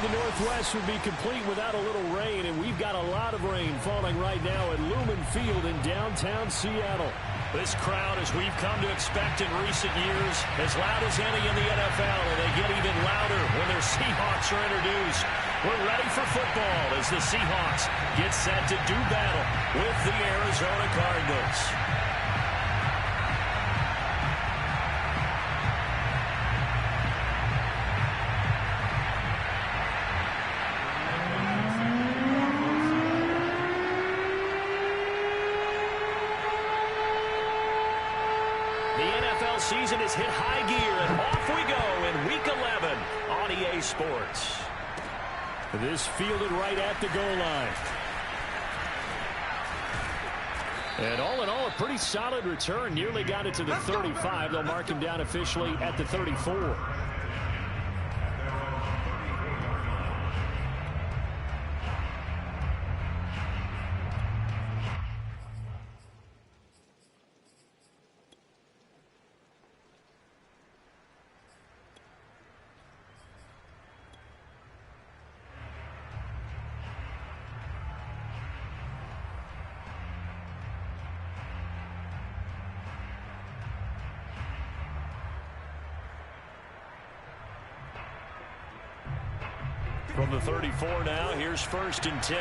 of the Northwest would be complete without a little rain, and we've got a lot of rain falling right now at Lumen Field in downtown Seattle. This crowd, as we've come to expect in recent years, as loud as any in the NFL, and they get even louder when their Seahawks are introduced. We're ready for football as the Seahawks get set to do battle with the Arizona Cardinals. Season has hit high gear, and off we go in Week 11 on EA Sports. This fielded right at the goal line. And all in all, a pretty solid return. Nearly got it to the 35. They'll mark him down officially at the 34. From the 34 now, here's 1st and 10.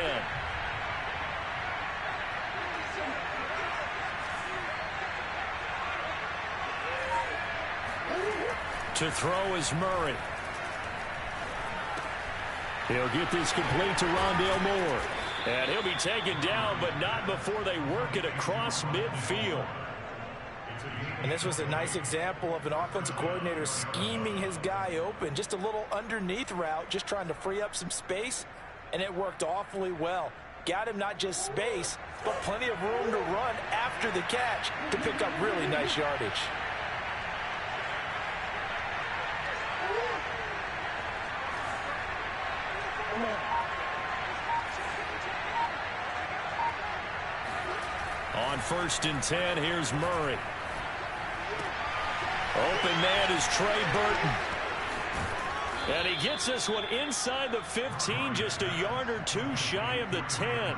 To throw is Murray. He'll get this complete to Rondale Moore. And he'll be taken down, but not before they work it across midfield. And this was a nice example of an offensive coordinator scheming his guy open. Just a little underneath route, just trying to free up some space, and it worked awfully well. Got him not just space, but plenty of room to run after the catch to pick up really nice yardage. On 1st and 10, here's Murray. Open man is Trey Burton. And he gets this one inside the 15, just a yard or two shy of the 10.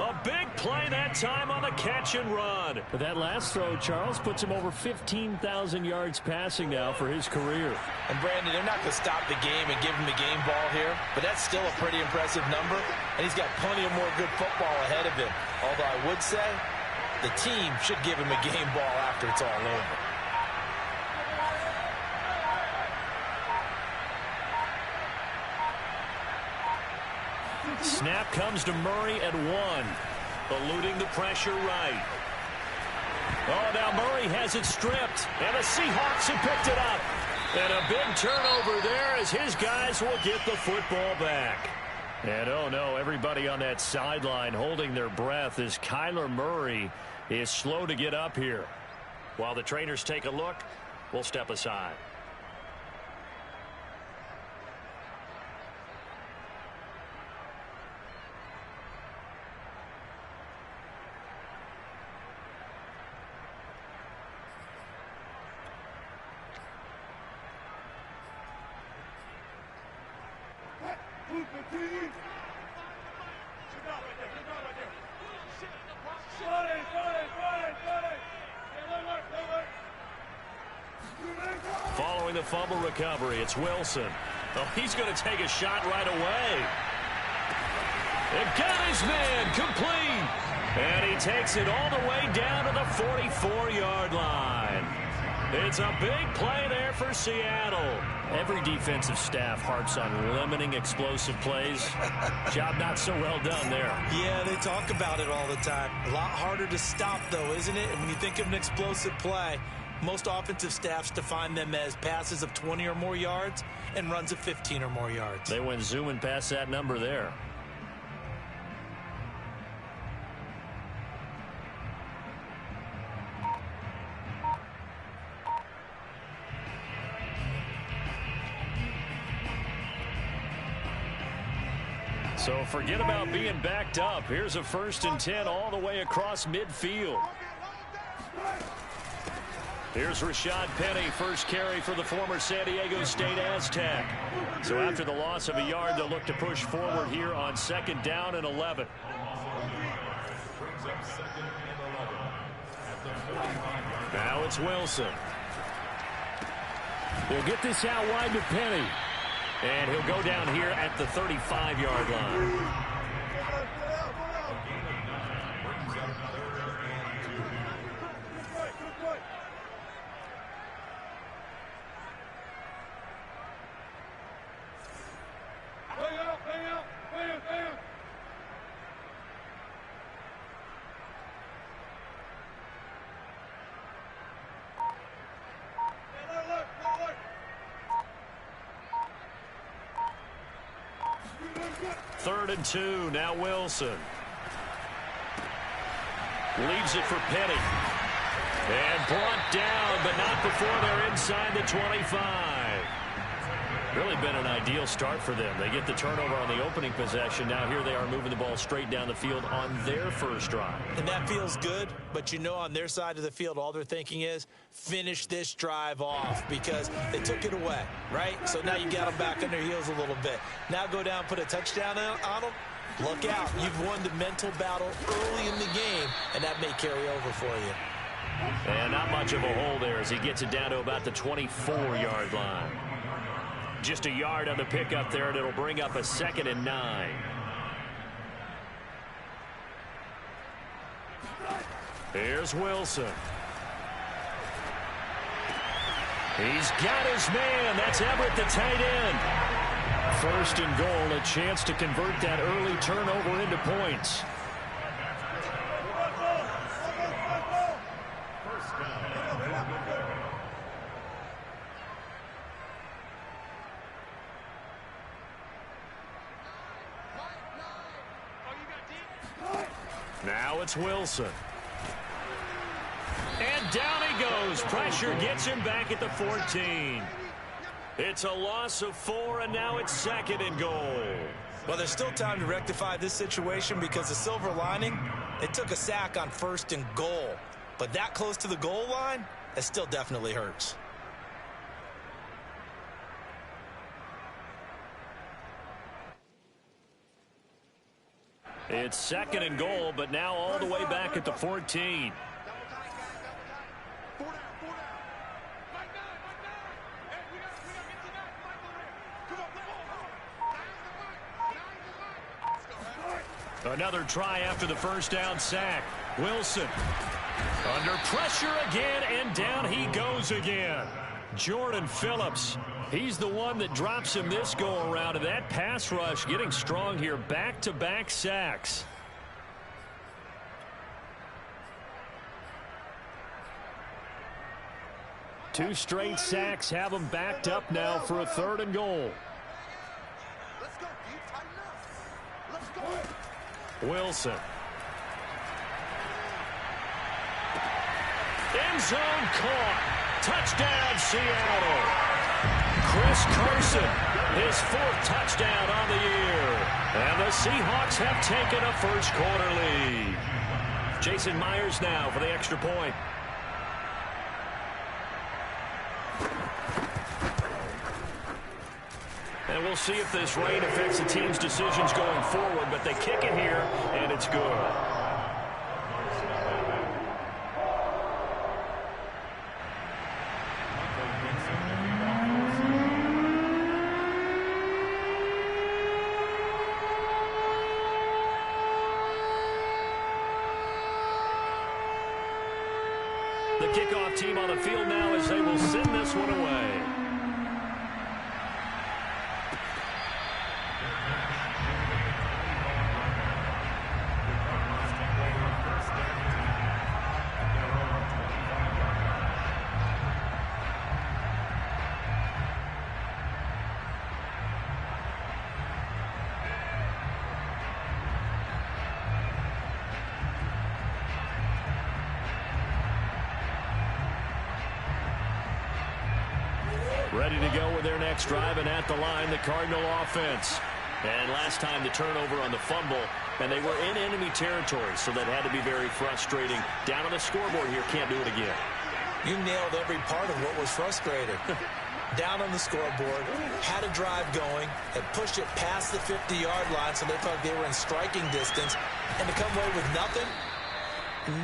A big play that time on the catch and run. But that last throw, Charles, puts him over 15,000 yards passing now for his career. And Brandon, they're not going to stop the game and give him the game ball here, but that's still a pretty impressive number, and he's got plenty of more good football ahead of him. Although I would say the team should give him a game ball after it's all over. Snap comes to Murray at 1. Eluding the pressure right. Oh, now Murray has it stripped. And the Seahawks have picked it up. And a big turnover there as his guys will get the football back. And oh no, everybody on that sideline holding their breath as Kyler Murray is slow to get up here. While the trainers take a look, we'll step aside. Following the fumble recovery, it's Wilson. Oh, he's going to take a shot right away. And got his man complete. And he takes it all the way down to the 44-yard line. It's a big play there for Seattle. Every defensive staff harps on limiting explosive plays. Job not so well done there. Yeah, they talk about it all the time. A lot harder to stop, though, isn't it? And when you think of an explosive play, most offensive staffs define them as passes of 20 or more yards and runs of 15 or more yards. They went zooming past that number there. So forget about being backed up. Here's a 1st and 10 all the way across midfield. Here's Rashad Penny, first carry for the former San Diego State Aztec. So after the loss of a yard, they'll look to push forward here on 2nd down and 11. Now it's Wilson. They'll get this out wide to Penny. And he'll go down here at the 35-yard line. Third and 2, now Wilson. Leaves it for Penny. And brought down, but not before they're inside the 25. Really been an ideal start for them. They get the turnover on the opening possession. Now here they are moving the ball straight down the field on their first drive. And that feels good, but you know on their side of the field, all they're thinking is finish this drive off because they took it away, right? So now you got them back on their heels a little bit. Now go down, put a touchdown on them. Look out. You've won the mental battle early in the game, and that may carry over for you. And not much of a hole there as he gets it down to about the 24-yard line. Just a yard on the pickup there, and it'll bring up a 2nd and 9. Here's Wilson. He's got his man. That's Everett, the tight end. 1st and goal, a chance to convert that early turnover into points. Now it's Wilson. And down he goes. Pressure gets him back at the 14. It's a loss of 4, and now it's 2nd and goal. Well, there's still time to rectify this situation because the silver lining, they took a sack on 1st and goal. But that close to the goal line, that still definitely hurts. It's 2nd and goal, but now all the way back at the 14. Another try after the first down sack. Wilson under pressure again, and down he goes again. Jordan Phillips. He's the one that drops him this go-around, and that pass rush getting strong here. Back-to-back sacks. Two straight sacks have him backed up now for a 3rd and goal. Wilson. End zone caught. Touchdown, Seattle. Chris Carson, his 4th touchdown on the year. And the Seahawks have taken a first-quarter lead. Jason Myers now for the extra point. And we'll see if this rain affects the team's decisions going forward, but they kick it here, and it's good. The kickoff team on the field now as they will send this one away. Ready to go with their next drive, and at the line, the Cardinal offense. And last time the turnover on the fumble, and they were in enemy territory, so that had to be very frustrating. Down on the scoreboard here, can't do it again. You nailed every part of what was frustrating. Down on the scoreboard, had a drive going, had pushed it past the 50-yard line so they thought they were in striking distance, and to come away with nothing,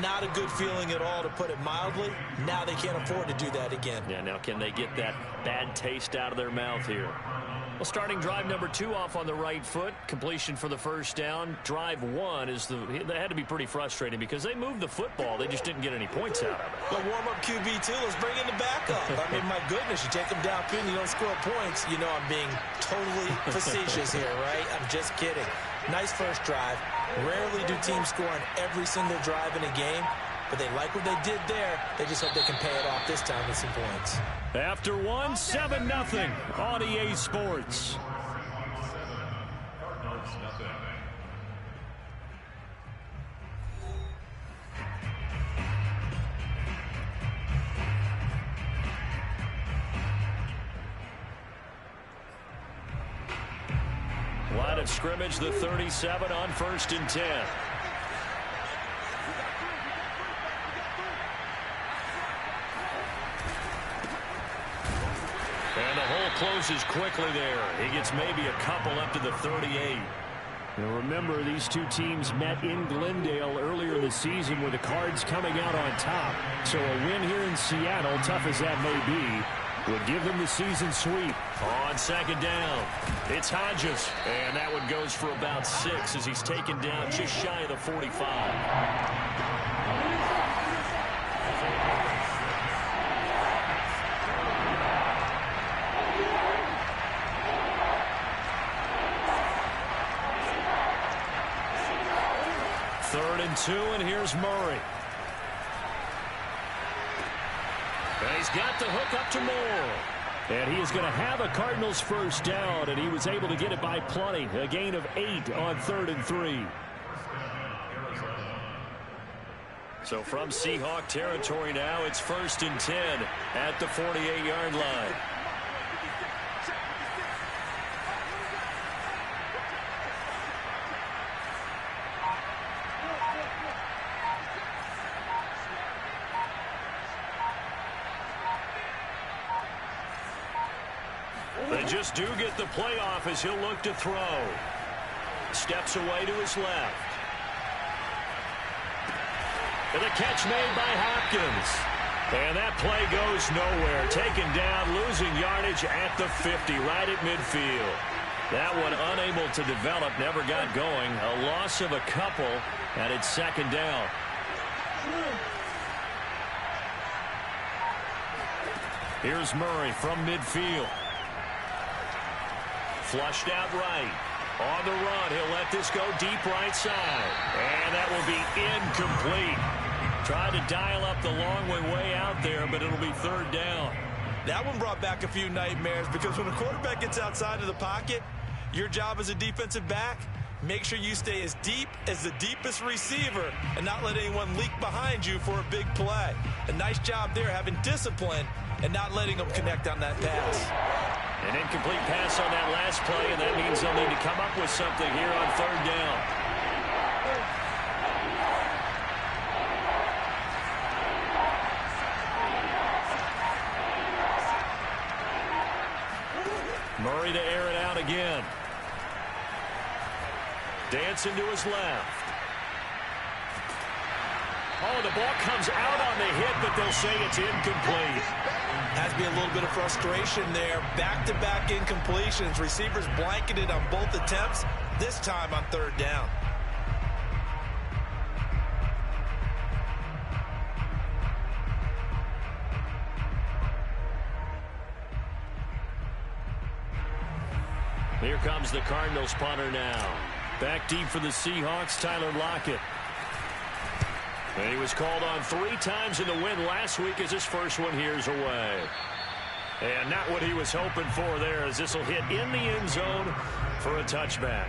not a good feeling at all, to put it mildly. Now they can't afford to do that again. Yeah, now can they get that bad taste out of their mouth here? Well, starting drive number 2 off on the right foot. Completion for the first down. Drive 1 that had to be pretty frustrating because they moved the football. They just didn't get any points out of it. Well, warm-up QB2, let's bring in the backup. I mean, my goodness, you take them downfield and you don't score points. You know I'm being totally facetious here, right? I'm just kidding. Nice first drive. Rarely do teams score on every single drive in a game, but they like what they did there. They just hope they can pay it off this time with some points. After 1, 7-0 on EA Sports. Line of scrimmage, the 37 on 1st and 10. And the hole closes quickly there. He gets maybe a couple up to the 38. Now remember, these two teams met in Glendale earlier in the season with the Cards coming out on top. So a win here in Seattle, tough as that may be, would give them the season sweep. On 2nd down, it's Hodges. And that one goes for about 6 as he's taken down just shy of the 45. Third and 2, and here's Murray. And he's got the hook up to Moore. And he is going to have a Cardinals first down, and he was able to get it by plenty. A gain of 8 on 3rd and 3. So from Seahawk territory now, it's 1st and 10 at the 48-yard line. They just do get the playoff as he'll look to throw. Steps away to his left. And the catch made by Hopkins. And that play goes nowhere. Taken down, losing yardage at the 50, right at midfield. That one unable to develop, never got going. A loss of a couple, and it's 2nd down. Here's Murray from midfield. Flushed out right. On the run, he'll let this go deep right side. And that will be incomplete. Tried to dial up the long way out there, but it'll be 3rd down. That one brought back a few nightmares because when a quarterback gets outside of the pocket, your job as a defensive back, make sure you stay as deep as the deepest receiver and not let anyone leak behind you for a big play. A nice job there having discipline and not letting them connect on that pass. An incomplete pass on that last play, and that means they'll need to come up with something here on 3rd down. Murray to air it out again. Dancing to his left. Oh, the ball comes out on the hit, but they'll say it's incomplete. Has to be a little bit of frustration there. Back-to-back incompletions. Receivers blanketed on both attempts, this time on 3rd down. Here comes the Cardinals punter now. Back deep for the Seahawks, Tyler Lockett. And he was called on 3 times in the win last week as his first one here's away. And not what he was hoping for there, as this will hit in the end zone for a touchback.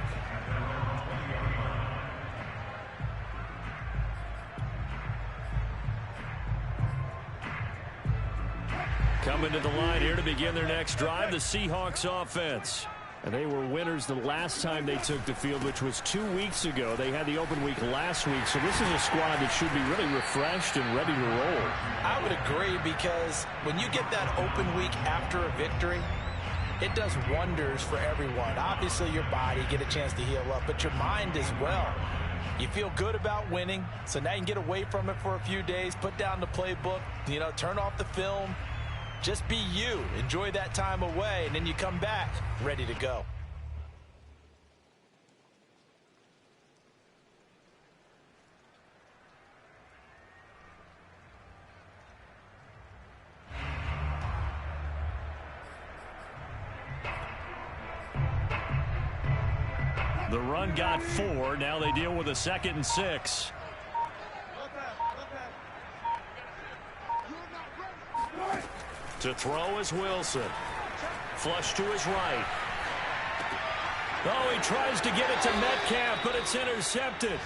Coming to the line here to begin their next drive, the Seahawks offense. And they were winners the last time they took the field, which was 2 weeks ago. They had the open week last week, so this is a squad that should be really refreshed and ready to roll. I would agree, because when you get that open week after a victory, it does wonders for everyone. Obviously, your body, get a chance to heal up, but your mind as well. You feel good about winning, so now you can get away from it for a few days, put down the playbook, turn off the film. Just be you. Enjoy that time away, and then you come back ready to go. The run got 4. Now they deal with a 2nd and 6. To throw is Wilson. Flush to his right. Oh, he tries to get it to Metcalf, but it's intercepted.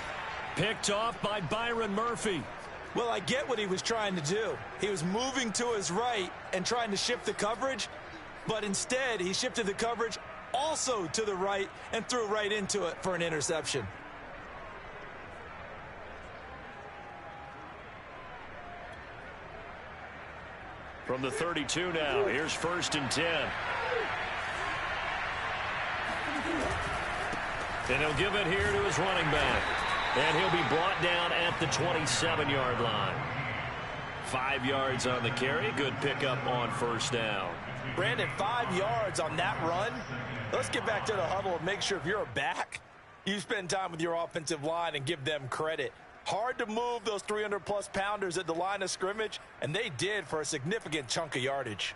Picked off by Byron Murphy. Well, I get what he was trying to do. He was moving to his right and trying to shift the coverage, but instead he shifted the coverage also to the right and threw right into it for an interception. From the 32 now, here's 1st and 10. And he'll give it here to his running back. And he'll be brought down at the 27-yard line. 5 yards on the carry. Good pickup on 1st down. Brandon, 5 yards on that run. Let's get back to the huddle and make sure if you're a back, you spend time with your offensive line and give them credit. Hard to move those 300-plus pounders at the line of scrimmage, and they did for a significant chunk of yardage.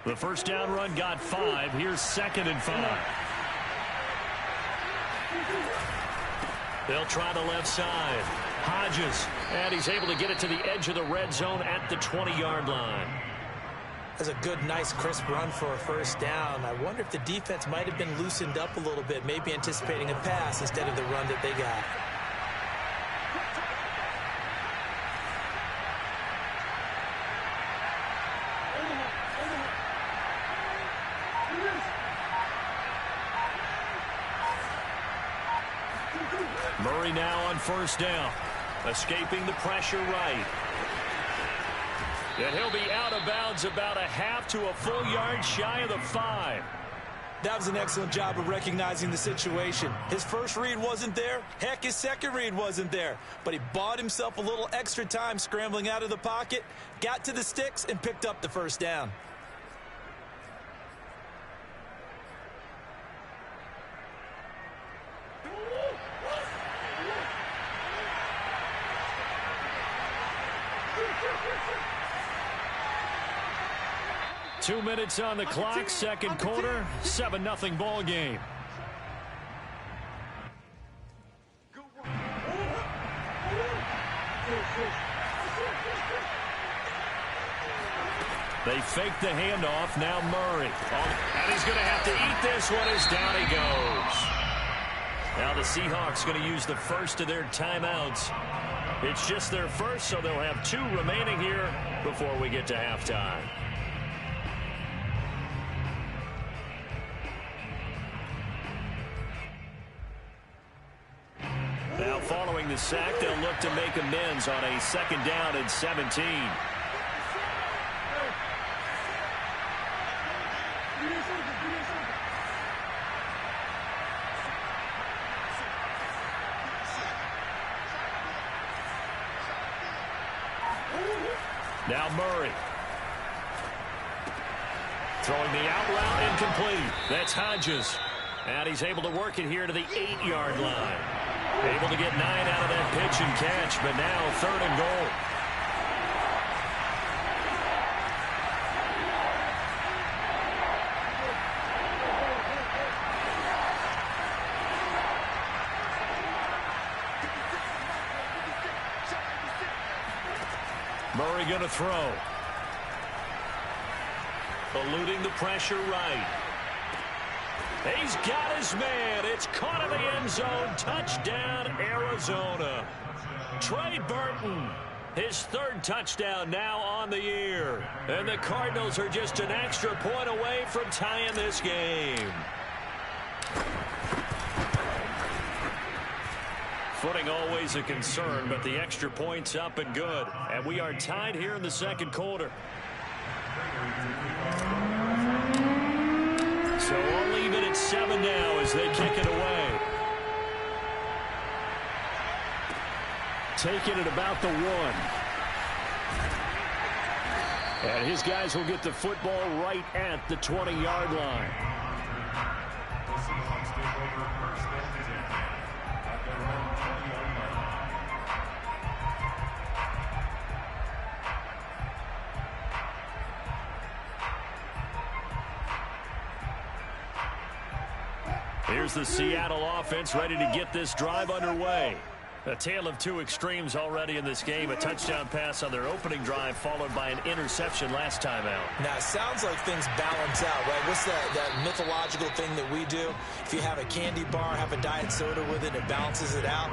The 1st down run got 5. Here's 2nd and 5. They'll try the left side. Hodges, and he's able to get it to the edge of the red zone at the 20-yard line. That's a good, nice, crisp run for a 1st down. I wonder if the defense might have been loosened up a little bit, maybe anticipating a pass instead of the run that they got. Murray now on 1st down. Escaping the pressure right. And he'll be out of bounds about a half to a full yard shy of the 5. That was an excellent job of recognizing the situation. His first read wasn't there. Heck, his second read wasn't there. But he bought himself a little extra time scrambling out of the pocket, got to the sticks, and picked up the 1st down. Two minutes on the clock, second quarter, 7-0 ball game. They fake the handoff, now Murray. And he's going to have to eat this one as down he goes. Now the Seahawks going to use the first of their timeouts. It's just their first, so they'll have 2 remaining here before we get to halftime. Now following the sack, they'll look to make amends on a 2nd down and 17. Now Murray. Throwing the out route incomplete. That's Hodges. And he's able to work it here to the 8-yard line. Able to get 9 out of that pitch and catch, but now 3rd and goal. Murray going to throw. Eluding the pressure right. He's got his man. It's caught in the end zone. Touchdown, Arizona. Trey Burton His third touchdown now on the year. And the Cardinals are just an extra point away from tying this game. Footing always a concern, but the extra point's up and good. And we are tied here in the second quarter. So only even at 7 now as they kick it away. Taking it about the 1. And his guys will get the football right at the 20-yard line. Here's the Seattle offense ready to get this drive underway. A tale of two extremes already in this game. A touchdown pass on their opening drive followed by an interception last time out. Now, it sounds like things balance out, right? What's that mythological thing that we do? If you have a candy bar, have a diet soda with it, it balances it out.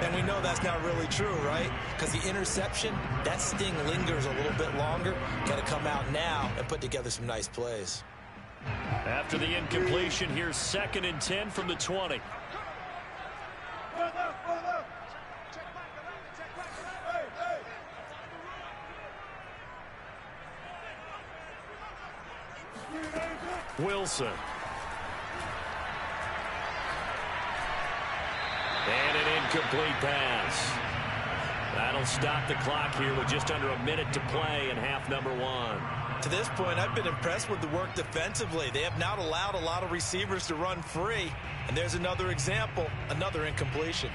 And we know that's not really true, right? Because the interception, that sting lingers a little bit longer. Got to come out now and put together some nice plays. After the incompletion, here's 2nd and 10 from the 20. Wilson. And an incomplete pass. That'll stop the clock here with just under a minute to play in half number 1. To this point, I've been impressed with the work defensively. They have not allowed a lot of receivers to run free. And there's another example, another incompletion.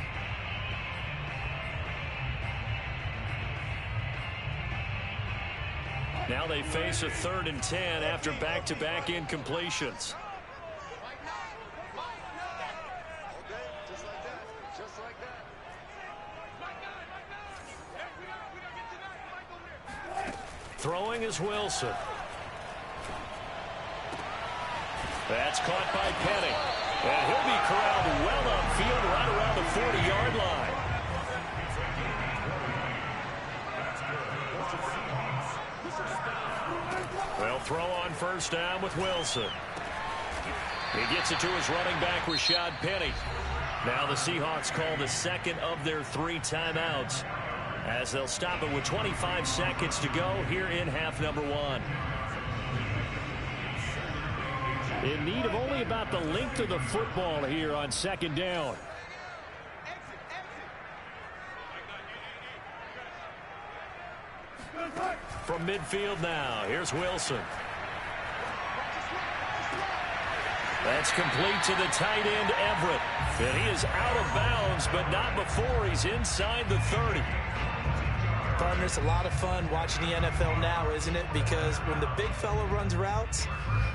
Now they face a 3rd and 10 after back-to-back incompletions. Throwing is Wilson. That's caught by Penny. And he'll be corralled well upfield right around the 40-yard line. Well, throw on first down with Wilson. He gets it to his running back, Rashad Penny. Now the Seahawks call the second of their 3 timeouts, as they'll stop it with 25 seconds to go here in half number 1. In need of only about the length of the football here on 2nd down. From midfield now, here's Wilson. That's complete to the tight end, Everett. And he is out of bounds, but not before he's inside the 30. Partner, it's a lot of fun watching the NFL now, isn't it? Because when the big fella runs routes,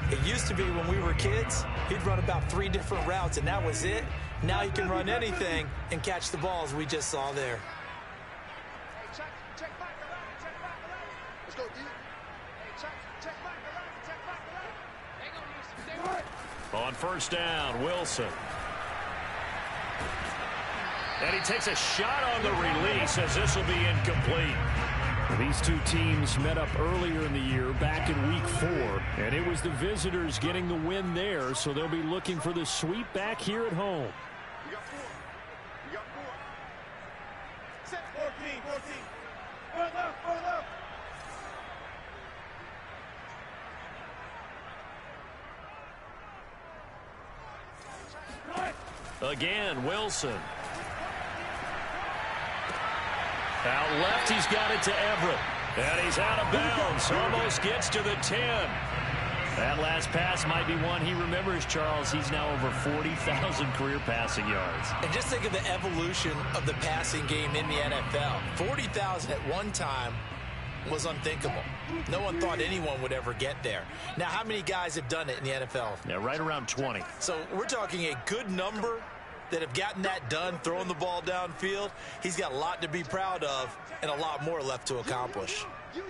it used to be when we were kids, he'd run about 3 different routes, and that was it. Now he can run anything and catch the balls we just saw there. On first down, Wilson. And he takes a shot on the release as this will be incomplete. These two teams met up earlier in the year, back in week 4. And it was the visitors getting the win there, so they'll be looking for the sweep back here at home. You got 4. You got 4. Set 14. 14. Run left, run left. Again, Wilson. Out left, he's got it to Everett. And he's out of bounds. Almost gets to the 10. That last pass might be one he remembers, Charles. He's now over 40,000 career passing yards. And just think of the evolution of the passing game in the NFL. 40,000 at one time was unthinkable. No one thought anyone would ever get there. Now, how many guys have done it in the NFL? Yeah, right around 20. So we're talking a good number that have gotten that done, throwing the ball downfield. He's got a lot to be proud of and a lot more left to accomplish. You. Hey,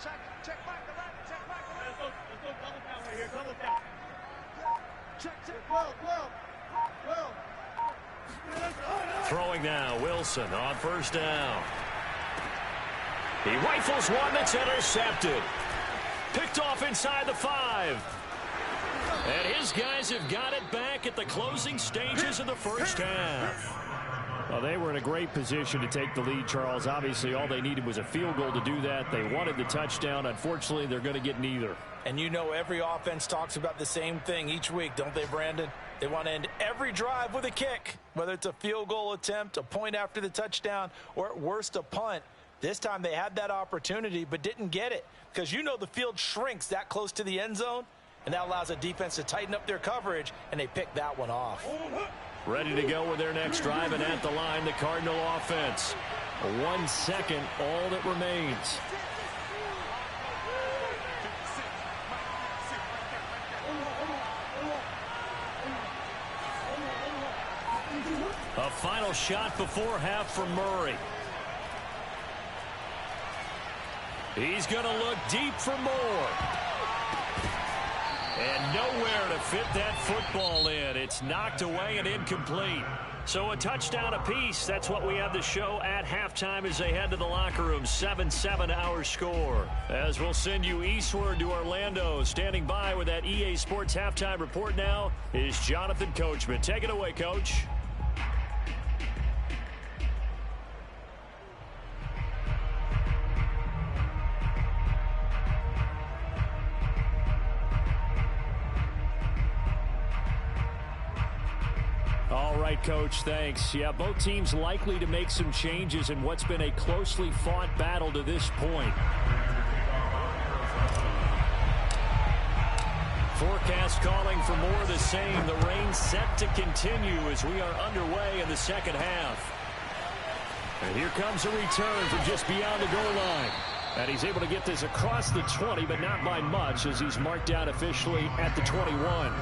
check back the right, check back the right. Let's go double down right here, double down. Check, well. Throwing now, Wilson on first down. He rifles one that's intercepted. Picked off inside the 5. And his guys have got it back at the closing stages of the first half. Well, they were in a great position to take the lead, Charles. Obviously, all they needed was a field goal to do that. They wanted the touchdown. Unfortunately, they're going to get neither. And you know every offense talks about the same thing each week, don't they, Brandon? They want to end every drive with a kick, whether it's a field goal attempt, a point after the touchdown, or at worst a punt. This time they had that opportunity but didn't get it because you know the field shrinks that close to the end zone, and that allows a defense to tighten up their coverage, and they picked that one off. Ready to go with their next drive, and at the line, the Cardinal offense. 1 second, all that remains. A final shot before half from Murray. He's going to look deep for more. And nowhere to fit that football in. It's knocked away and incomplete. So a touchdown apiece. That's what we have to show at halftime as they head to the locker room. 7-7 our score. As we'll send you eastward to Orlando. Standing by with that EA Sports halftime report now is Jonathan Coachman. Take it away, Coach. All right, Coach, thanks. Yeah, both teams likely to make some changes in what's been a closely fought battle to this point. Forecast calling for more of the same. The rain set to continue as we are underway in the second half. And here comes a return from just beyond the goal line. And he's able to get this across the 20, but not by much as he's marked down officially at the 21.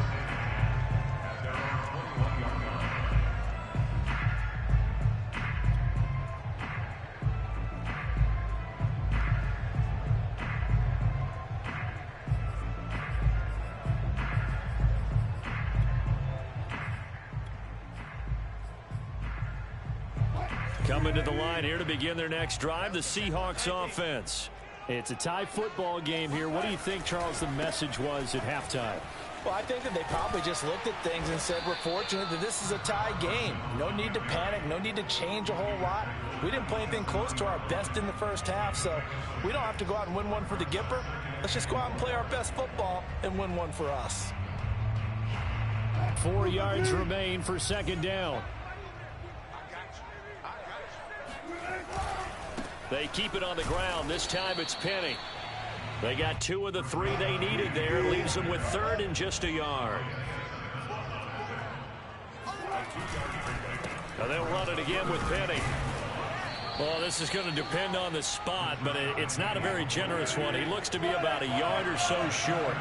Coming to the line here to begin their next drive, the Seahawks offense. It's a tie football game here. What do you think, Charles, the message was at halftime? Well, I think that they probably just looked at things and said, we're fortunate that this is a tie game. No need to panic, no need to change a whole lot. We didn't play anything close to our best in the first half, so we don't have to go out and win one for the Gipper. Let's just go out and play our best football and win one for us. 4 yards remain for second down. They keep it on the ground. This time it's Penny. They got 2 of the 3 they needed there. Leaves them with third and just a yard. Now they'll run it again with Penny. Well, this is going to depend on the spot, but it's not a very generous one. He looks to be about a yard or so short.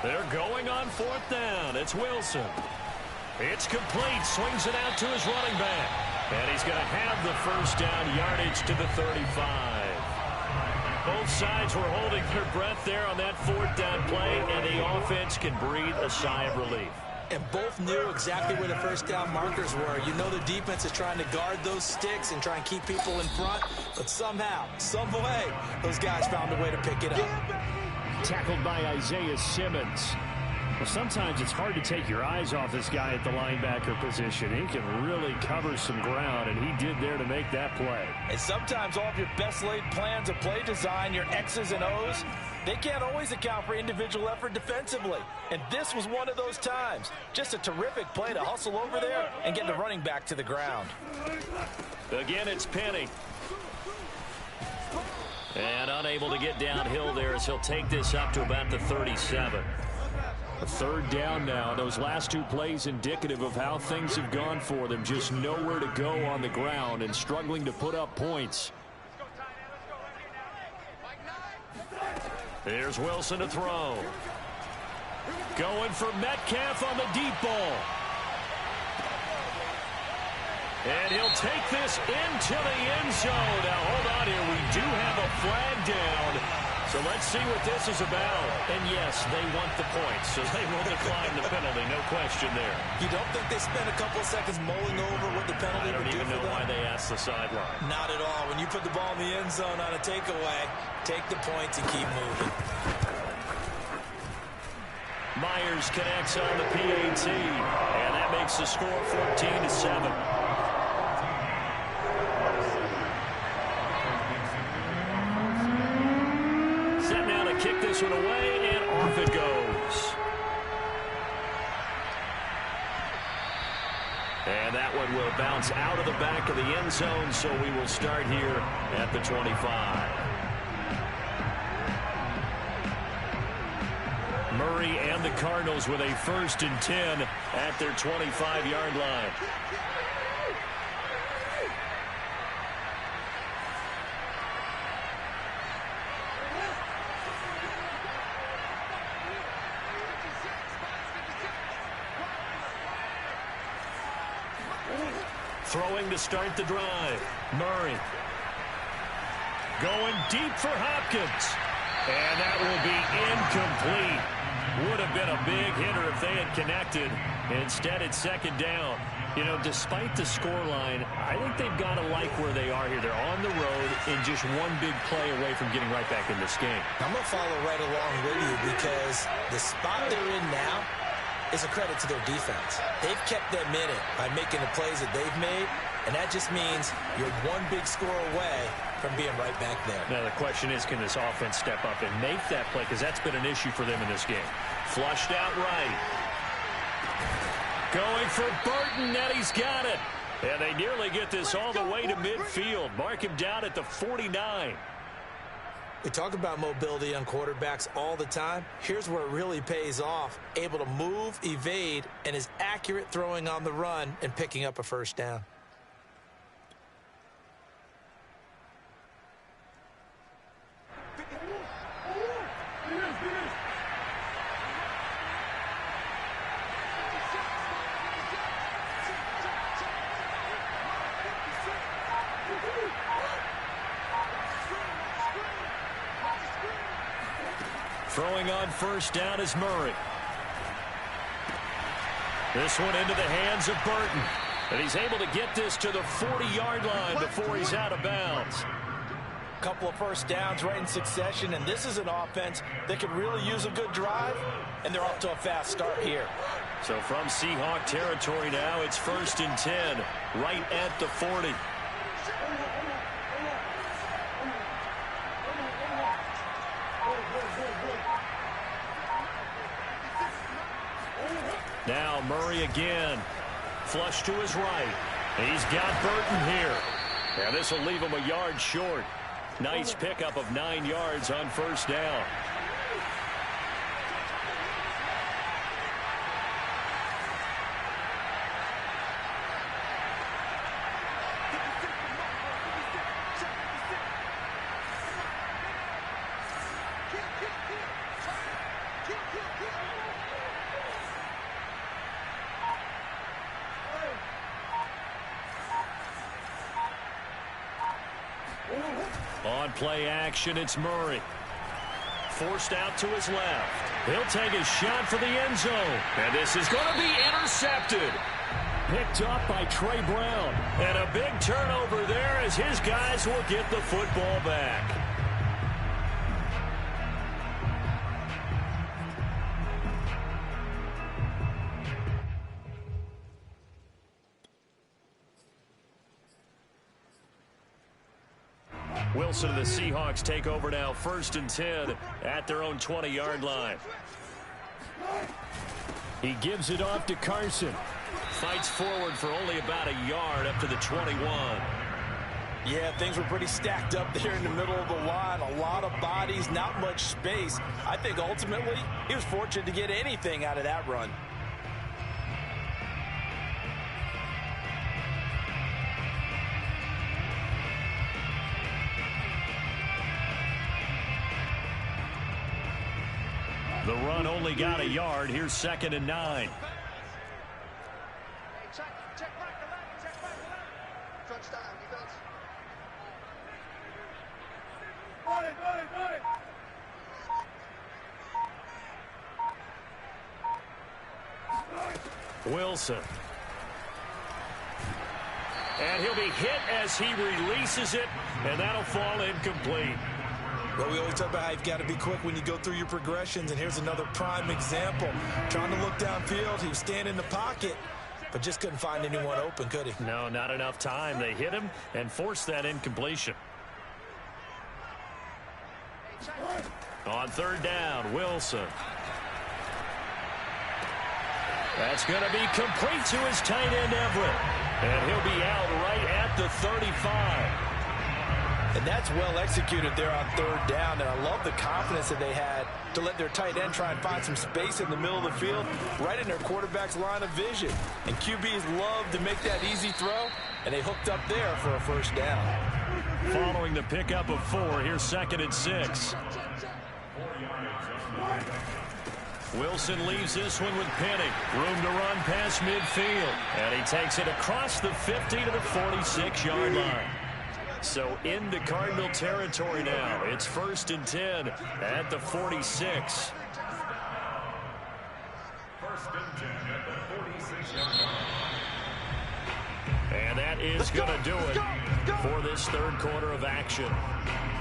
They're going on 4th down. It's Wilson. It's complete. Swings it out to his running back. And he's going to have the first down, yardage to the 35. Both sides were holding their breath there on that 4th down play, and the offense can breathe a sigh of relief. And both knew exactly where the first down markers were. You know the defense is trying to guard those sticks and try and keep people in front, but somehow, some way, those guys found a way to pick it up. Tackled by Isaiah Simmons. Well, sometimes it's hard to take your eyes off this guy at the linebacker position. He can really cover some ground, and he did there to make that play. And sometimes all of your best laid plans of play design, your X's and O's, they can't always account for individual effort defensively. And this was one of those times. Just a terrific play to hustle over there and get the running back to the ground. Again, it's Penny. And unable to get downhill there as he'll take this up to about the 37. A 3rd down now. Those last 2 plays indicative of how things have gone for them. Just nowhere to go on the ground and struggling to put up points. Here's Wilson to throw. Going for Metcalf on the deep ball. And he'll take this into the end zone. Now, hold on here. We do have a flag down. So let's see what this is about. And yes, they want the points, so they will decline the penalty, no question there. You don't think they spent a couple of seconds mulling over what the penalty would do for them? I don't even know why they asked the sideline. Not at all. When you put the ball in the end zone on a takeaway, take the points and keep moving. Myers connects on the PAT, and that makes the score 14-7. Set now to kick this one away, and off it goes. And that one will bounce out of the back of the end zone, so we will start here at the 25. Murray and the Cardinals with a 1st and 10 at their 25-yard line. Throwing to start the drive. Murray. Going deep for Hopkins. And that will be incomplete. Would have been a big hitter if they had connected. Instead, it's 2nd down. You know, despite the scoreline, I think they've got to like where they are here. They're on the road and just one big play away from getting right back in this game. I'm going to follow right along with you because the spot they're in now is a credit to their defense. They've kept them in it by making the plays that they've made, and that just means you're one big score away from being right back there. Now, the question is, can this offense step up and make that play? Because that's been an issue for them in this game. Flushed out right. Going for Burton, and he's got it. And they nearly get this all the way to midfield. Mark him down at the 49. We talk about mobility on quarterbacks all the time. Here's where it really pays off. Able to move, evade, and is accurate throwing on the run and picking up a 1st down. Throwing on 1st down is Murray. This one into the hands of Burton. And he's able to get this to the 40-yard line before he's out of bounds. Couple of 1st downs right in succession, and this is an offense that could really use a good drive, and they're off to a fast start here. So from Seahawk territory now, it's 1st and 10, right at the 40. Now Murray again. Flush to his right. He's got Burton here. And this will leave him a yard short. Nice pickup of 9 yards on 1st down. On play action, it's Murray. Forced out to his left. He'll take a shot for the end zone. And this is going to be intercepted. Picked up by Trey Brown. And a big turnover there as his guys will get the football back. Wilson and the Seahawks take over now, 1st and 10 at their own 20-yard line. He gives it off to Carson. Fights forward for only about a yard up to the 21. Yeah, things were pretty stacked up there in the middle of the line. A lot of bodies, not much space. I think ultimately he was fortunate to get anything out of that run. The run only got a yard. Here's 2nd and 9. Hey, check back the left, check back the left. Touchdown, defense. Wilson. And he'll be hit as he releases it, and that'll fall incomplete. Well, we always talk about how you've got to be quick when you go through your progressions, and here's another prime example. Trying to look downfield, he was standing in the pocket, but just couldn't find anyone open, could he? No, not enough time. They hit him and forced that incompletion. On third down, Wilson. That's going to be complete to his tight end, Everett. And he'll be out right at the 35. And that's well executed there on third down. And I love the confidence that they had to let their tight end try and find some space in the middle of the field, right in their quarterback's line of vision. And QBs love to make that easy throw, and they hooked up there for a first down. Following the pickup of 4, here's 2nd and 6. Wilson leaves this one with Penny. Room to run past midfield. And he takes it across the 50 to the 46-yard line. So into Cardinal territory now. It's 1st and 10 at the 46. 1st and 10 at the 46. And that is going to do it for this third quarter of action.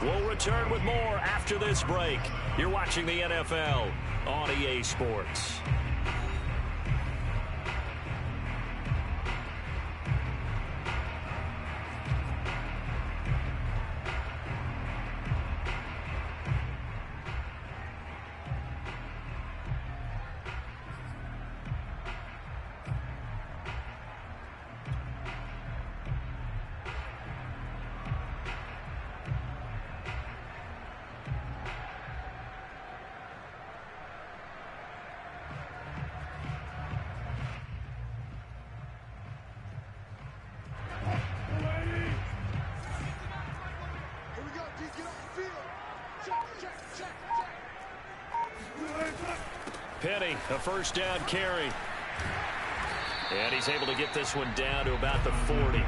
We'll return with more after this break. You're watching the NFL on EA Sports. Penny, a first down carry. And he's able to get this one down to about the 40.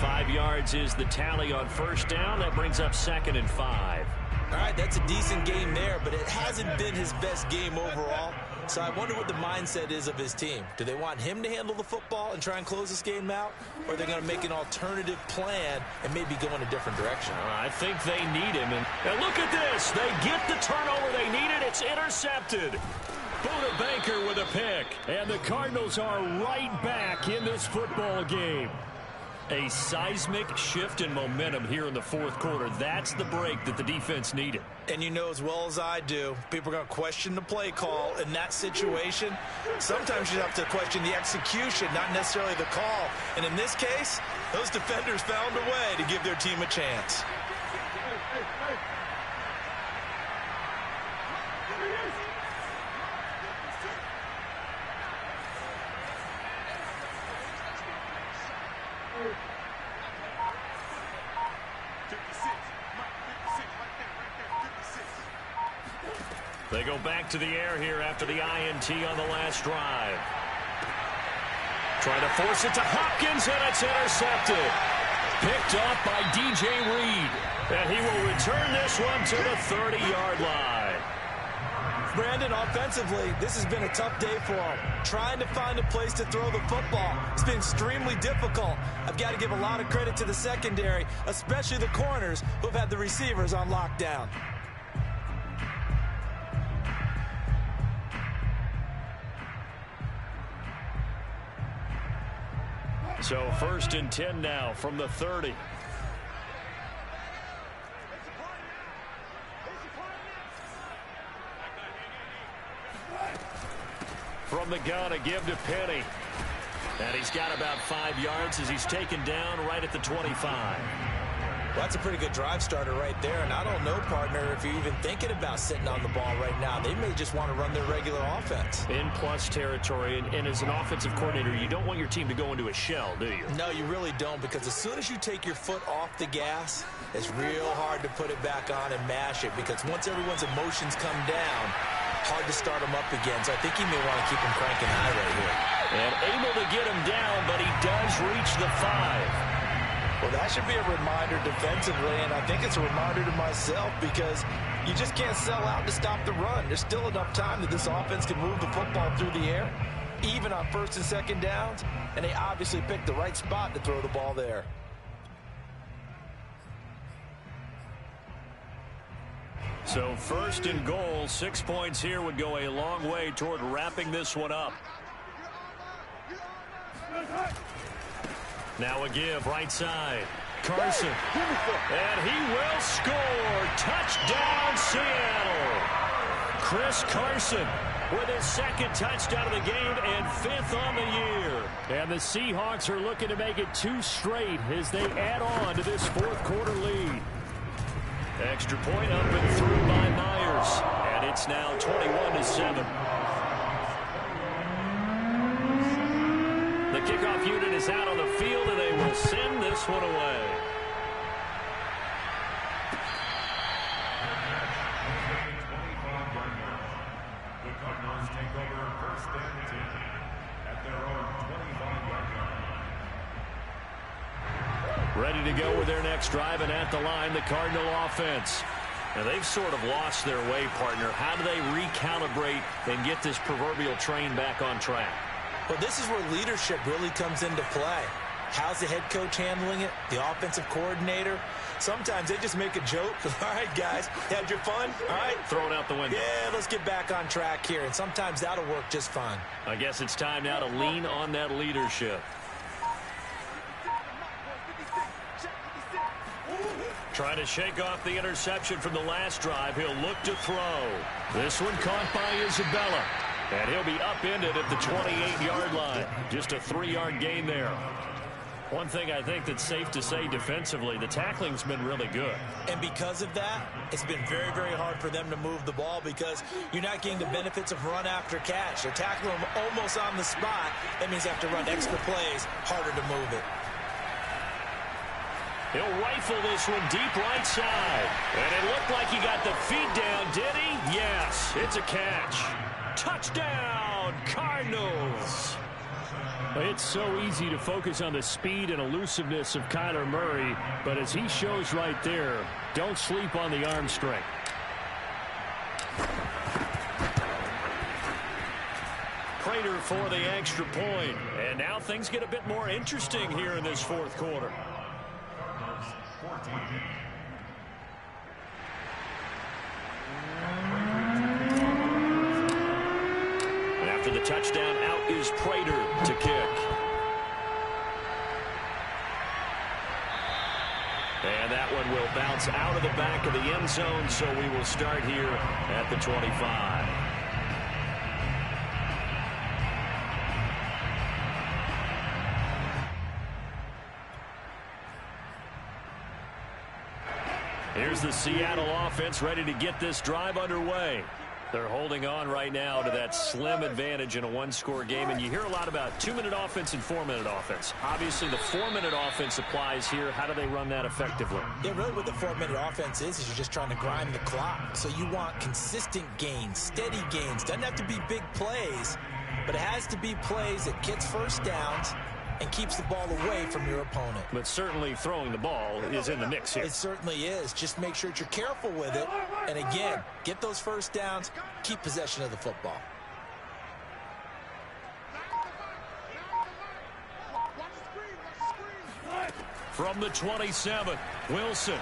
5 yards is the tally on first down. That brings up 2nd and 5. All right, that's a decent game there, but it hasn't been his best game overall. So I wonder what the mindset is of his team. Do they want him to handle the football and try and close this game out? Or are they going to make an alternative plan and maybe go in a different direction? I think they need him. And look at this. They get the turnover they needed. It's intercepted. Buda Baker with a pick. And the Cardinals are right back in this football game. A seismic shift in momentum here in the fourth quarter. That's the break that the defense needed. And you know as well as I do, people are going to question the play call in that situation. Sometimes you have to question the execution, not necessarily the call. And in this case, those defenders found a way to give their team a chance. They go back to the air here after the INT on the last drive. Trying to force it to Hopkins, and it's intercepted. Picked off by DJ Reed. And he will return this one to the 30-yard line. Brandon, offensively, this has been a tough day for him. Trying to find a place to throw the football. It's been extremely difficult. I've got to give a lot of credit to the secondary, especially the corners who've had the receivers on lockdown. So 1st and 10 now from the 30. From the gun, a give to Penny. And he's got about 5 yards as he's taken down right at the 25. Well, that's a pretty good drive starter right there. And I don't know, partner, if you're even thinking about sitting on the ball right now. They may just want to run their regular offense. In plus territory, and as an offensive coordinator, you don't want your team to go into a shell, do you? No, you really don't, because as soon as you take your foot off the gas, it's real hard to put it back on and mash it, because once everyone's emotions come down, hard to start them up again. So I think he may want to keep him cranking high right here. And able to get him down, but he does reach the 5. Well, that should be a reminder defensively, and I think it's a reminder to myself, because you just can't sell out to stop the run. There's still enough time that this offense can move the football through the air. even on first and second downs, and they obviously picked the right spot to throw the ball there. So first and goal, 6 points here would go a long way toward wrapping this one up. Now a give right side. Carson. And he will score. Touchdown, Seattle. Chris Carson with his second touchdown of the game and 5th on the year. And the Seahawks are looking to make it 2 straight as they add on to this fourth quarter lead. Extra point up and through by Myers. And it's now 21-7. The kickoff unit is out on the field, and they will send this one away. The Cardinals take over first and 10 at their own 25-yard line. Ready to go with their next drive, and at the line, the Cardinal offense. Now, they've sort of lost their way, partner. How do they recalibrate and get this proverbial train back on track? Well, this is where leadership really comes into play. How's the head coach handling it? The offensive coordinator? Sometimes they just make a joke. All right, guys, had your fun? All right. Throw it out the window. Yeah, let's get back on track here. And sometimes that'll work just fine. I guess it's time now to lean on that leadership. Trying to shake off the interception from the last drive. He'll look to throw. This one caught by Isabella. And he'll be upended at the 28-yard line. Just a 3-yard gain there. One thing I think that's safe to say defensively, the tackling's been really good. And because of that, it's been very, very hard for them to move the ball because you're not getting the benefits of run after catch. They're tackling them almost on the spot. That means they have to run extra plays, harder to move it. He'll rifle this one deep right side. And it looked like he got the feet down, did he? Yes, it's a catch. Touchdown, Cardinals. It's so easy to focus on the speed and elusiveness of Kyler Murray, but as he shows right there, don't sleep on the arm strength. Prater for the extra point. And now things get a bit more interesting here in this fourth quarter. After the touchdown, out is Prater to kick. And that one will bounce out of the back of the end zone, so we will start here at the 25. Here's the Seattle offense ready to get this drive underway. They're holding on right now to that slim advantage in a one-score game, and you hear a lot about 2-minute offense and 4-minute offense. Obviously, the 4-minute offense applies here. How do they run that effectively? Yeah, really what the 4-minute offense is you're just trying to grind the clock. So you want consistent gains, steady gains. Doesn't have to be big plays, but it has to be plays that gets first downs and keeps the ball away from your opponent. But certainly throwing the ball is in the mix here. It certainly is. Just make sure that you're careful with it. And again, get those first downs, keep possession of the football. From the 27, Wilson.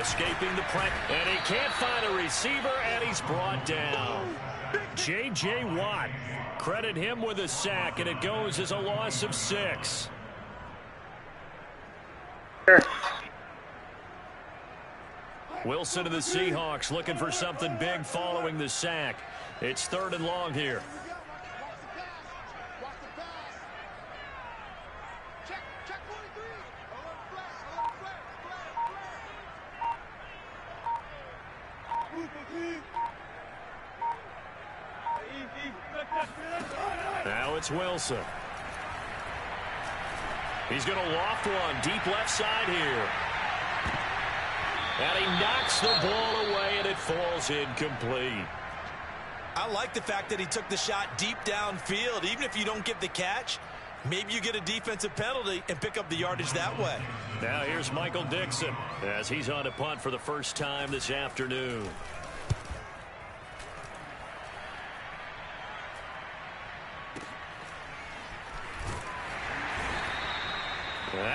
Escaping the pressure, and he can't find a receiver, and he's brought down. J.J. Watt. Credit him with a sack, and it goes as a loss of 6. Wilson of the Seahawks looking for something big following the sack. It's 3rd and long here. Now it's Wilson. He's going to loft one deep left side here. And he knocks the ball away, and it falls incomplete. I like the fact that he took the shot deep downfield. Even if you don't get the catch, maybe you get a defensive penalty and pick up the yardage that way. Now here's Michael Dixon as he's on a punt for the first time this afternoon.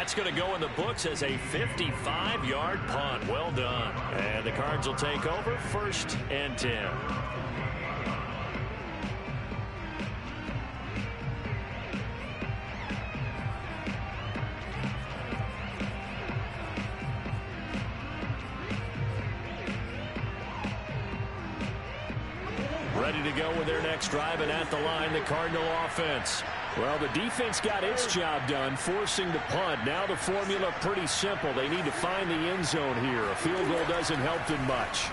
that's going to go in the books as a 55-yard punt. Well done. And the Cards will take over 1st and 10. Ready to go with their next drive, and at the line, the Cardinal offense. Well, the defense got its job done, forcing the punt. Now the formula pretty simple. They need to find the end zone here. A field goal doesn't help them much.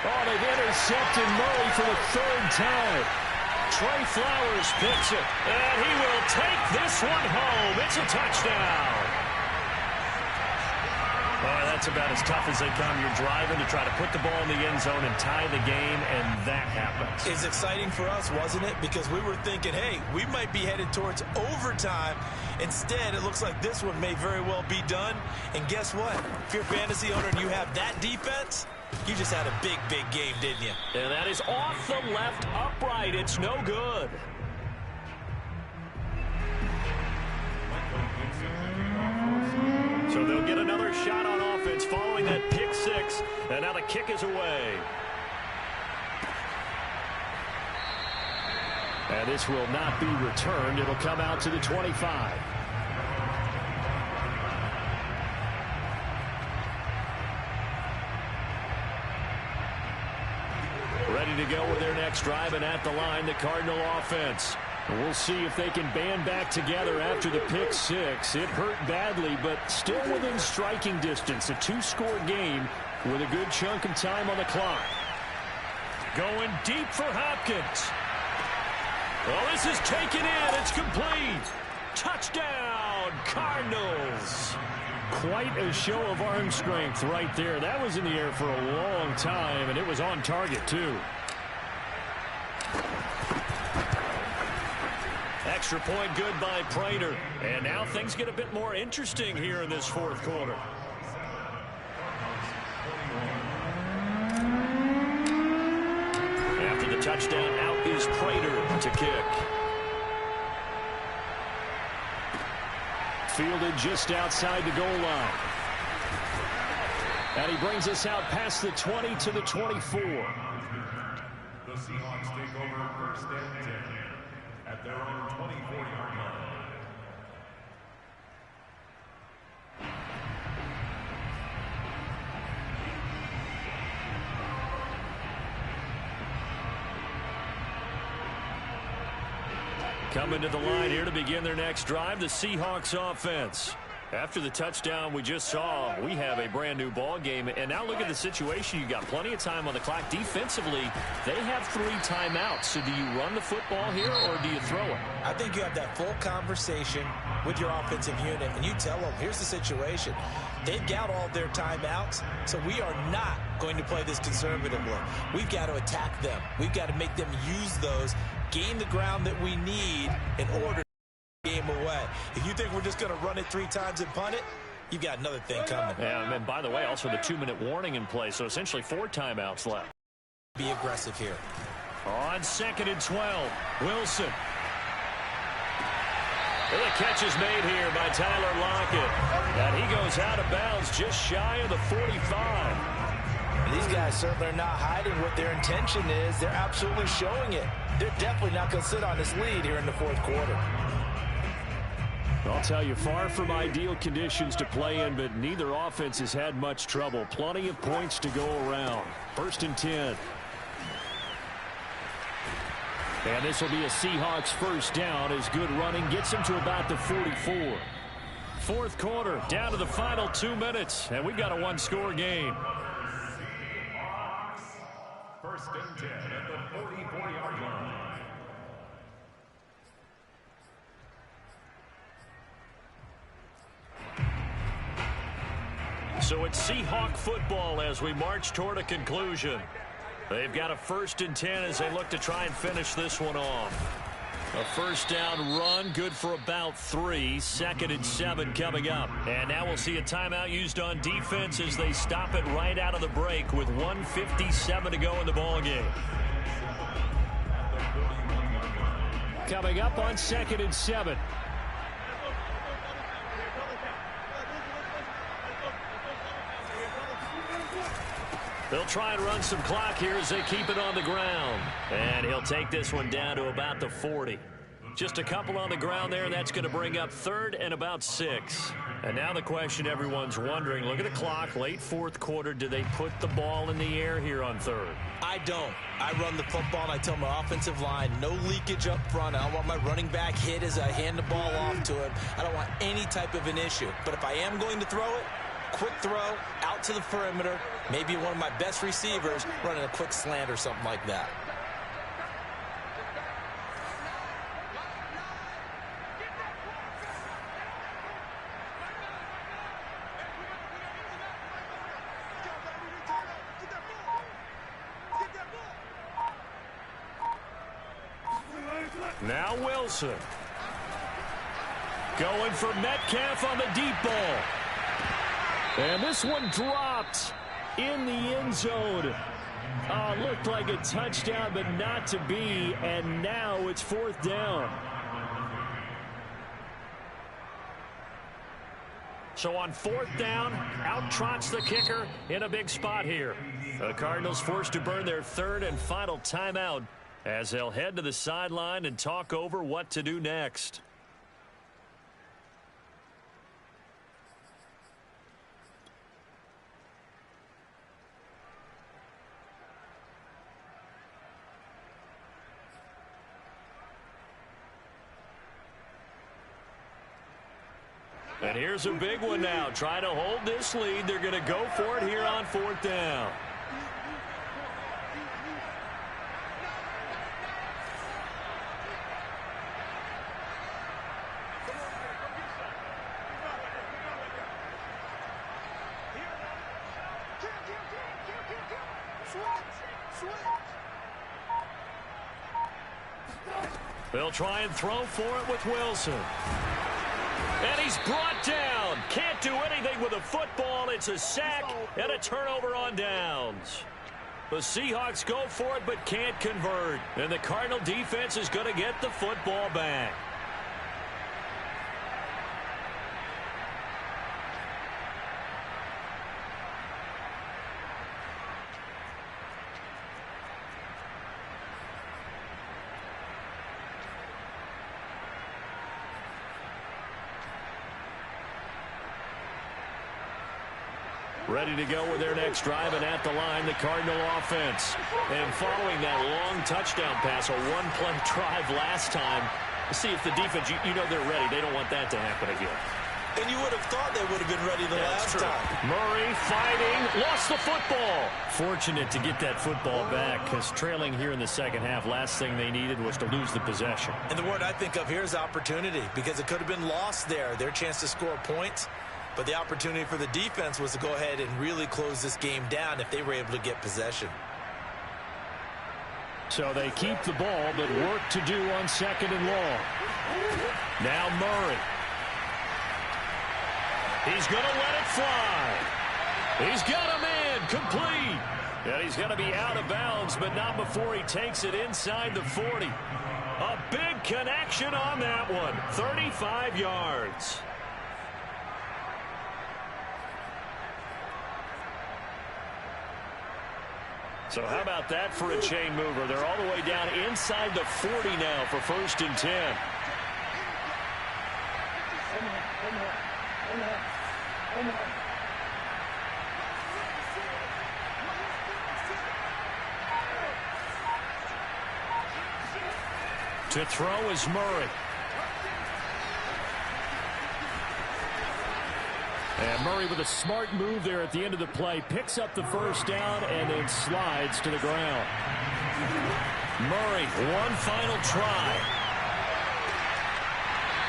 Oh, they've intercepted Murray for the 3rd time. Trey Flowers picks it, and he will take this one home. It's a touchdown. Oh, that's about as tough as they come. You're driving to try to put the ball in the end zone and tie the game, and that happens. It's exciting for us, wasn't it? Because we were thinking, hey, we might be headed towards overtime. Instead, it looks like this one may very well be done. And guess what? If you're a fantasy owner and you have that defense, you just had a big, big game, didn't you? And that is off the left upright. It's no good. So they'll get another shot on offense following that pick 6. And now the kick is away. And this will not be returned. It'll come out to the 25. Ready to go with their next drive, and at the line, the Cardinal offense. We'll see if they can band back together after the pick 6. It hurt badly, but still within striking distance. A 2-score game with a good chunk of time on the clock. Going deep for Hopkins. Well, this is taken in. It's complete. Touchdown, Cardinals. Quite a show of arm strength right there. That was in the air for a long time, and it was on target, too. Extra point good by Prater. And now things get a bit more interesting here in this 4th quarter. After the touchdown, out is Prater to kick. Fielded just outside the goal line. And he brings us out past the 20 to the 24. The Seahawks take over 1st and 10 at their own 24-yard line. Coming to the line here to begin their next drive, the Seahawks offense. After the touchdown we just saw, we have a brand new ball game. And now look at the situation. You got plenty of time on the clock. Defensively, they have 3 timeouts. So do you run the football here or do you throw it? I think you have that full conversation with your offensive unit, and you tell them, here's the situation. They've got all their timeouts, so we are not going to play this conservatively. We've got to attack them. We've got to make them use those, gain the ground that we need in order to game away. If you think we're just going to run it 3 times and punt it, you've got another thing coming. Yeah, and by the way, also the 2-minute warning in play, so essentially 4 timeouts left. Be aggressive here. On 2nd and 12, Wilson. And the catch is made here by Tyler Lockett. And he goes out of bounds just shy of the 45. These guys certainly are not hiding what their intention is. They're absolutely showing it. They're definitely not going to sit on this lead here in the 4th quarter. I'll tell you, far from ideal conditions to play in, but neither offense has had much trouble. Plenty of points to go around. 1st and 10. And this will be a Seahawks 1st down as good running gets them to about the 44. 4th quarter, down to the final 2 minutes, and we've got a 1-score game. Seahawks, 1st and 10 at the 44-yard line. So it's Seahawk football as we march toward a conclusion. They've got a 1st and 10 as they look to try and finish this one off. A 1st down run, good for about 3. 2nd and 7 coming up. And now we'll see a timeout used on defense as they stop it right out of the break with 1:57 to go in the ballgame. Coming up on 2nd and 7. They'll try and run some clock here as they keep it on the ground. And he'll take this one down to about the 40. Just a couple on the ground there, and that's going to bring up 3rd and about 6. And now the question everyone's wondering, look at the clock, late 4th quarter, do they put the ball in the air here on 3rd? I don't. I run the football, and I tell my offensive line, no leakage up front. I don't want my running back hit as I hand the ball off to him. I don't want any type of an issue. But if I am going to throw it, quick throw, out to the perimeter, maybe one of my best receivers running a quick slant or something like that. Now Wilson. Going for Metcalf on the deep ball. And this one dropped in the end zone. Oh, looked like a touchdown, but not to be. And now it's 4th down. So on 4th down, out trots the kicker in a big spot here. The Cardinals forced to burn their 3rd and final timeout as they'll head to the sideline and talk over what to do next. And here's a big one now. Trying to hold this lead. They're going to go for it here on 4th down. They'll try and throw for it with Wilson. And he's brought down. Can't do anything with a football. It's a sack and a turnover on downs. The Seahawks go for it but can't convert. And the Cardinal defense is going to get the football back. Ready to go with their next drive, and at the line, the Cardinal offense. And following that long touchdown pass, a one-play drive last time, see if the defense, you know they're ready. They don't want that to happen again. And you would have thought they would have been ready the last time. Murray fighting, lost the football. Fortunate to get that football back, because trailing here in the second half, last thing they needed was to lose the possession. And the word I think of here is opportunity, because it could have been lost there, their chance to score points. But the opportunity for the defense was to go ahead and really close this game down if they were able to get possession. So they keep the ball, but work to do on 2nd and long. Now Murray. He's going to let it fly. He's got a man complete. And he's going to be out of bounds, but not before he takes it inside the 40. A big connection on that one. 35 yards. So how about that for a chain mover? They're all the way down inside the 40 now for 1st and 10. To throw is Murray. And Murray with a smart move there at the end of the play. Picks up the 1st down and then slides to the ground. Murray, one final try.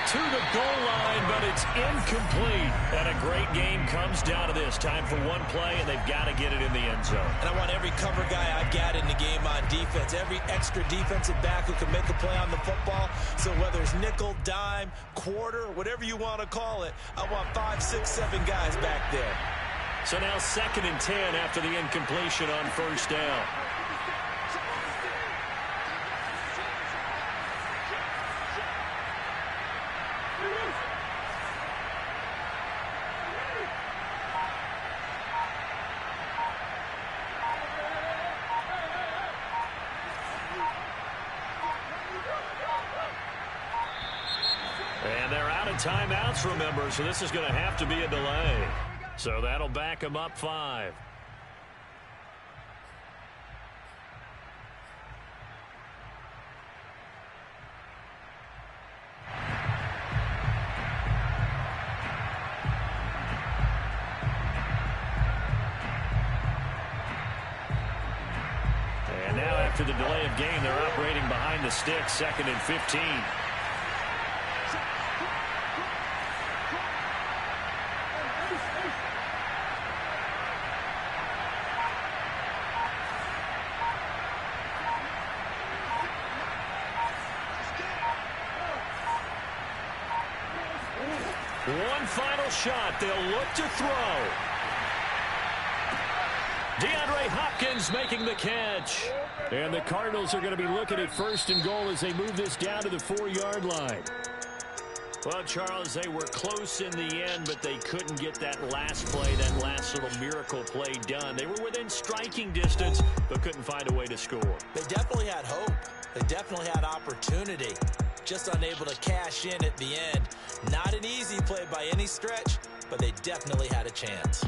To the goal line, but it's incomplete. And a great game comes down to this. Time for one play, and they've got to get it in the end zone. And I want every cover guy I've got in the game on defense, every extra defensive back who can make a play on the football. So whether it's nickel, dime, quarter, whatever you want to call it, I want 5, 6, 7 guys back there. So now 2nd and 10 after the incompletion on 1st down. of timeouts, remember, so this is going to have to be a delay. So that'll back them up 5. And now after the delay of game, they're operating behind the sticks, 2nd and 15. One final shot. They'll look to throw. DeAndre Hopkins making the catch. And the Cardinals are going to be looking at 1st and goal as they move this down to the 4-yard line. Well, Charles, they were close in the end, but they couldn't get that last play, that last little miracle play done. They were within striking distance, but couldn't find a way to score. They definitely had hope. They definitely had opportunity. Just unable to cash in at the end. Not an easy play by any stretch, but they definitely had a chance.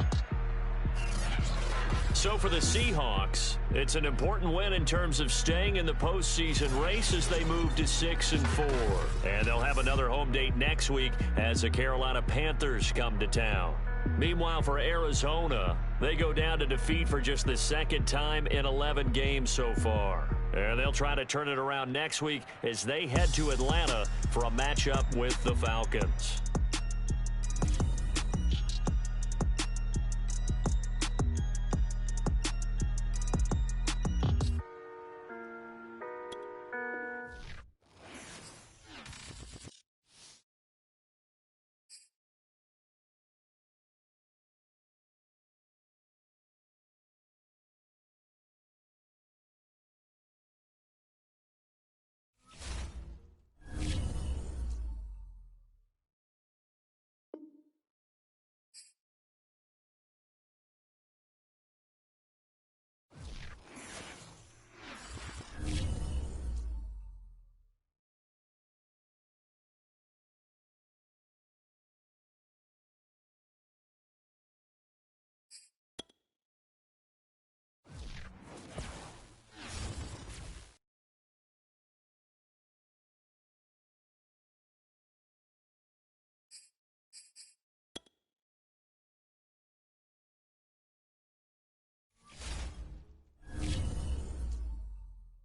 So for the Seahawks, it's an important win in terms of staying in the postseason race as they move to 6 and 4. And they'll have another home date next week as the Carolina Panthers come to town. Meanwhile, for Arizona, they go down to defeat for just the 2nd time in 11 games so far. And they'll try to turn it around next week as they head to Atlanta for a matchup with the Falcons.